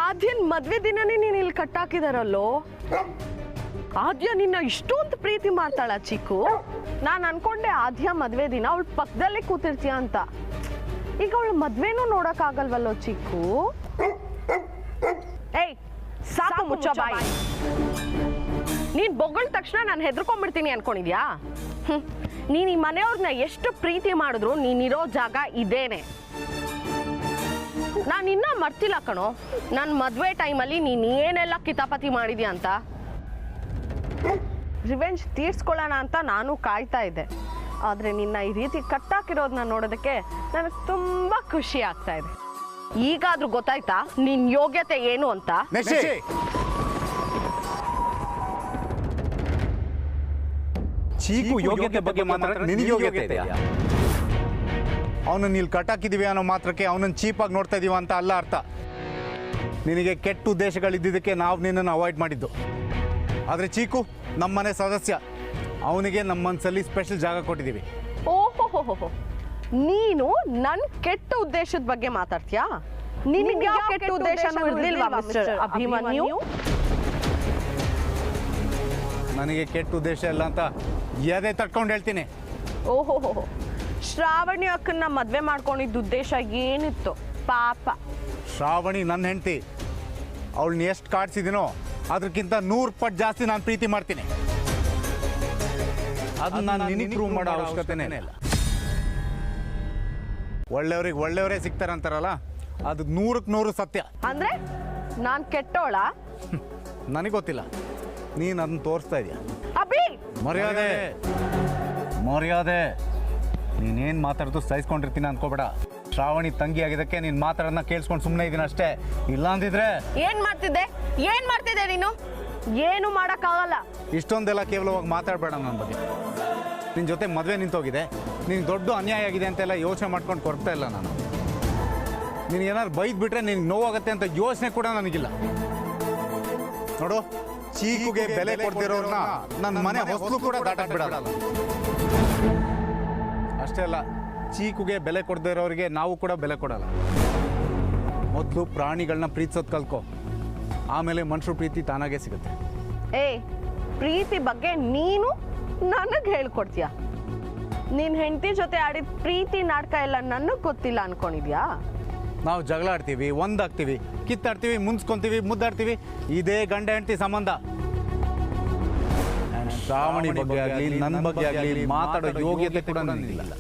ಆದ್ಯನ್ ಮದ್ವೆ ದಿನನೇ ನೀನು ಇಲ್ಲಿ ಕಟ್ಟಾಕಿದಾರಲ್ಲೋ. ಆದ್ಯ ನಿನ್ನ ಇಷ್ಟೊಂದು ಪ್ರೀತಿ ಮಾಡ್ತಾಳ ಚಿಕ್ಕು. ನಾನು ಅನ್ಕೊಂಡೆ ಆದ್ಯ ಮದ್ವೆ ದಿನ ಅವಳ ಪಕ್ಕದಲ್ಲೇ ಕೂತಿರ್ತೀಯ ಅಂತ. ಈಗ ಅವಳ ಮದ್ವೆನೂ ನೋಡಕ್ ಆಗಲ್ವಲ್ಲೋ ಚಿಕ್ಕು. ಏಯ್ ಸಾಕು ಮುಚ್ಚ ಬಾಯಿ. ನೀನ್ ಬೊಗಳ ತಕ್ಷಣ ನಾನು ಹೆದರ್ಕೊಂಡ್ಬಿಡ್ತೀನಿ ಅನ್ಕೊಂಡಿದ್ಯಾ? ನೀನ್ ಈ ಮನೆಯವ್ರನ್ನ ಎಷ್ಟು ಪ್ರೀತಿ ಮಾಡಿದ್ರು ನೀನಿರೋ ಜಾಗ ಇದೇನೆ. ನಾನು ಇನ್ನ ಮರ್ತಿಲ್ಲ ಕಣೋ ನನ್ನ ಮದ್ವೆ ಟೈಮಲ್ಲಿ ನೀನ್ ಏನೆಲ್ಲ ಕಿತಾಪತಿ ಮಾಡಿದ್ಯಾ ಅಂತ. ರಿವೆಂಜ್ ತೀರ್ಸ್ಕೊಳ್ಳೋಣ ಅಂತ ನಾನು ಕಾಯ್ತಾ ಇದ್ದೆ. ಆದ್ರೆ ನಿನ್ನ ಈ ರೀತಿ ಕಟ್ಟಾಕಿರೋದನ್ನ ನೋಡೋದಕ್ಕೆ ನನಗೆ ತುಂಬಾ ಖುಷಿ ಆಗ್ತಾ ಇದೆ. ಈಗಾದ್ರೂ ಗೊತ್ತಾಯ್ತಾ ನಿನ್ ಯೋಗ್ಯತೆ ಏನು ಅಂತ? ಚೀಕು ಯೋಗ್ಯತೆ ಬಗ್ಗೆ ಮಾತಾಡೋಕೆ ನಿನಗೆ ಯೋಗ್ಯತೆ ಇದೆಯಾ? ಅವನನ್ನು ಇಲ್ಲಿ ಕಟ್ಟಾಕಿದೀವಿ ಅನ್ನೋ ಮಾತ್ರಕ್ಕೆ ಅವನನ್ನು ಚೀಪಾಗಿ ನೋಡ್ತಾ ಇದೀವ ಅಂತ ಅಲ್ಲ ಅರ್ಥ. ನಿನಗೆ ಕೆಟ್ಟ ಉದ್ದೇಶಗಳಿದ್ದಕ್ಕೆ ನಾವು ನಿನ್ನನ್ನು ಅವಾಯ್ಡ್ ಮಾಡಿದ್ದು. ಆದರೆ ಚೀಕು ನಮ್ಮನೆ ಸದಸ್ಯ, ಅವನಿಗೆ ನಮ್ಮ ಮನಸ್ಸಲ್ಲಿ ಸ್ಪೆಷಲ್ ಜಾಗ ಕೊಟ್ಟಿದ್ದೀವಿ. ಓಹೋ, ನೀನು ನನ್ನ ಕೆಟ್ಟ ಉದ್ದೇಶದ ಬಗ್ಗೆ ಮಾತಾಡ್ತೀಯಾ? ನಿನಗೆ ಯಾವ ಕೆಟ್ಟ ಉದ್ದೇಶನೂ ಇರಲಿಲ್ವಾ ಮಿಸ್ಟರ್ ಅಭಿಮನ್ಯು? ನನಗೆ ಕೆಟ್ಟ ಉದ್ದೇಶ ಇಲ್ಲ ಅಂತ ಎದೆ ತಟ್ಕೊಂಡು ಹೇಳ್ತೀನಿ. ಓಹೋ, ಶ್ರಾವಣಿ ಅಕ್ಕನ್ನ ಮದ್ವೆ ಮಾಡ್ಕೊಂಡಿದ್ದ ಉದ್ದೇಶ ಏನಿತ್ತು ಪಾಪ? ಶ್ರಾವಣಿ ನನ್ನ ಹೆಂಡತಿ. ಅವಳನ್ನ ಎಷ್ಟು ಕಾಡ್ಸಿದ್ದೀನೋ ಅದಕ್ಕಿಂತ 100 ಪಟ್ಟು ಜಾಸ್ತಿ ನಾನು ಪ್ರೀತಿ ಮಾಡ್ತೀನಿ. ಅದು ನಾನು ನಿನಗೆ ಪ್ರೂವ್ ಮಾಡೋ ಅವಶ್ಯಕತೆನೇ ಇಲ್ಲ. ಒಳ್ಳೆಯವ್ರಿಗೆ ಒಳ್ಳೆಯವರೇ ಸಿಗ್ತಾರಂತಾರಲ್ಲ, ಅದು 100ಕ್ಕೆ 100 ಸತ್ಯ. ಅಂದ್ರೆ ನಾನು ಕೆಟ್ಟೋಳ? ನನಗೆ ಗೊತ್ತಿಲ್ಲ, ನೀನು ಅದನ್ನ ತೋರಿಸ್ತಾ ಇದೀಯ. ಅಭಿ, ಮರ್ಯಾದೆ ನೀನೇನು ಮಾತಾಡೋದು ಸಹಿಸ್ಕೊಂಡಿರ್ತೀನಿ ಅನ್ಕೋಬೇಡ. ಶ್ರಾವಣಿ ತಂಗಿ ಆಗಿದ್ದಕ್ಕೆ ನೀನು ಮಾತಾಡೋದನ್ನ ಕೇಳಿಸ್ಕೊಂಡು ಸುಮ್ಮನೆ ಇದ್ದೀನಿ ಅಷ್ಟೇ. ಇಲ್ಲ ಅಂದಿದ್ರೆ ಏನ್ ಮಾಡ್ತಿದ್ದೆ ನೀನು? ಏನು ಮಾಡೋಕ್ಕಾಗಲ್ಲ. ಇಷ್ಟೊಂದೆಲ್ಲ ಕೇವಲವಾಗಿ ಮಾತಾಡಬೇಡ ನನ್ನ ಬಗ್ಗೆ. ನಿನ್ನ ಜೊತೆ ಮದುವೆ ನಿಂತೋಗಿದೆ, ನಿನಗೆ ದೊಡ್ಡ ಅನ್ಯಾಯ ಆಗಿದೆ ಅಂತೆಲ್ಲ ಯೋಚನೆ ಮಾಡ್ಕೊಂಡು ಕೊಡ್ತಾ ಇಲ್ಲ ನಾನು. ನೀನು ಏನಾದ್ರು ಬೈದು ಬಿಟ್ರೆ ನಿನಗೆ ನೋವಾಗುತ್ತೆ ಅಂತ ಯೋಚನೆ ಕೂಡ ನನಗಿಲ್ಲ. ನೋಡು, ಚೀಕುಗೆ ಬೆಲೆ ಕೊಡ್ತಿರೋರ್ನ ನನ್ನ ಮನೆ ಹೊಸಲು ಕೂಡ ದಾಟಕ್ ಬಿಡಲ್ಲ. ಅಷ್ಟೇ ಅಲ್ಲ, ಚೀಕುಗೆ ಬೆಲೆ ಕೊಡದೇ ಇರೋರಿಗೆ ನಾವು ಕೂಡ ಬೆಲೆ ಕೊಡಲ್ಲ. ಮೊದಲು ಪ್ರಾಣಿಗಳನ್ನ ಪ್ರೀತಿಸೋದು ಕಲ್ಕೋ, ಆಮೇಲೆ ಮನುಷ್ಯರ ಪ್ರೀತಿ ತಾನಾಗೆ ಸಿಗುತ್ತೆ. ಪ್ರೀತಿ ಬಗ್ಗೆ ನೀನು ನನಗೆ ಹೇಳ್ಕೊಡ್ತೀಯ? ನಿನ್ನ ಹೆಂಡತಿ ಜೊತೆ ಆಡಿದ ಪ್ರೀತಿ ನಾಟಕ ಎಲ್ಲ ನನಗೆ ಗೊತ್ತಿಲ್ಲ ಅನ್ಕೊಂಡಿದ್ಯಾ? ನಾವು ಜಗಳ ಆಡ್ತೀವಿ, ಒಂದಾಗ್ತೀವಿ, ಕಿತ್ತಾಡ್ತೀವಿ, ಮುನ್ಸ್ಕೊಂತೀವಿ, ಮುದ್ದಾಡ್ತೀವಿ. ಇದೇ ಗಂಡ ಹೆಂಡತಿ ಸಂಬಂಧ. ಶ್ರಾವಣಿ ಬಗ್ಗೆ ಆಗಲಿ ನನ್ನ ಬಗ್ಗೆ ಆಗಲಿ ಮಾತಾಡೋ ಯೋಗ್ಯತೆ ಕೂಡ ನನಗಿಲ್ಲ.